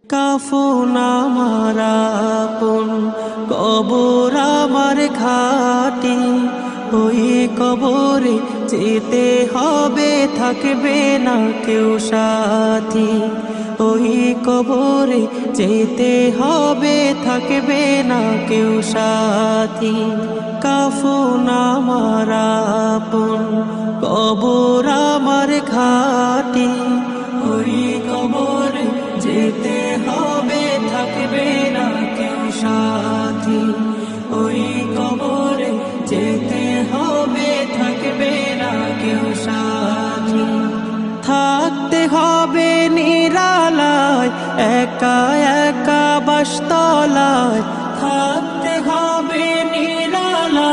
কাফন আমার আপন, কবর আমার ঘাটি, ওই কবরে যেতে হবে, থাকবে না কেউ সাথী। ওই কবরে যেতে হবে, থাকবে না কেউ সাথী। কাফন আমার আপন, কবর আমার ঘাটি, ওই কবরে যেতে হবে, থাকবে না কেউ সাথী। ওই কবরে যেতে হবে, থাকবে না কেউ সাথী। থাকতে হবে নিরালায়, একা একা বাসতলায়,